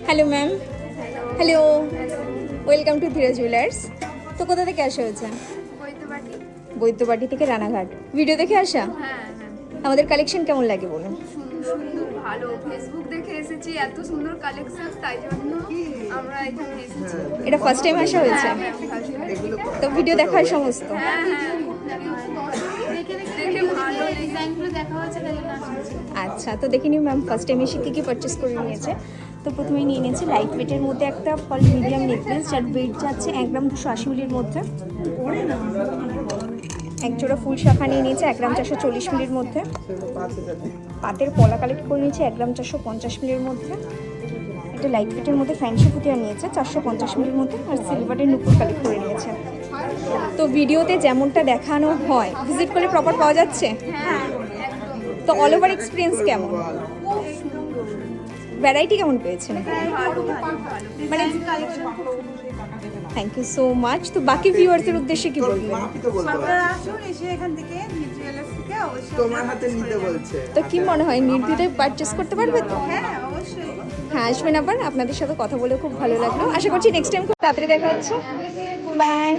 Hello ma'am. Hello, welcome to Dhira jewellers. তো কোথা থেকে আসা হয়েছে? বৈদ্যবাটি থেকে রানাঘাট। ভিডিও দেখে আসা? আমাদের কালেকশন কেমন লাগে বলুন? সুন্দর, ভালো। ফেসবুক দেখে এসেছি, এত সুন্দর কালেকশন, তাই জন্য আমরা এখানে এসেছি। এটা ফার্স্ট টাইম আসা হয়েছে? তো ভিডিও দেখা হয় সমস্ত? দেখে ভালো ডিজাইনগুলো দেখা হচ্ছে, তাই জন্য আসছি। আচ্ছা, তো দেখে নিও ম্যাম ফার্স্ট টাইম এসে কী কী পারচেস করে নিয়েছে। তো প্রথমেই নিয়ে নিয়েছি লাইট ওয়েটের মধ্যে একটা ফল মিডিয়াম নেকলেস, যার ওয়েট যাচ্ছে 1 গ্রাম 280 মিলির মধ্যে। এক জোড়া ফুল শাখা নিয়ে নিয়েছে 1 গ্রাম 440 মিলির মধ্যে। পাতের পলা কালেক্ট করে নিয়েছে 1 গ্রাম 450 মিলির মধ্যে। একটা লাইট ওয়েটের মধ্যে ফ্যান্সি পুঁতিয়া নিয়েছে 450 মিলির মধ্যে, আর সিলভারের নুপুর কালেক্ট করে নিয়েছে। তো ভিডিওতে যেমনটা দেখানো হয় ভিজিট করলে প্রপার পাওয়া যাচ্ছে? তো অল ওভার এক্সপিরিয়েন্স কেমন? ভ্যারাইটি কেমন পেয়েছেন? মানে থ্যাংক ইউ সো মাচ। তো বাকি ভিউয়ার্সের উদ্দেশ্যে কি বলবেন? আপনারা আসুন, এসে এখান থেকে জুয়েলার্স থেকে অবশ্যই তোমার হাতে নিতে বলছে। তো কি মনে হয় নির্দ্বিধায় পারচেস করতে পারবে তো? হ্যাঁ অবশ্যই। হ্যাঁ, আসবেন আবার। আপনাদের সাথে কথা বলে খুব ভালো লাগলো। আশা করছি নেক্সট টাইম খুব তাড়াতাড়ি দেখা হচ্ছে। বাই।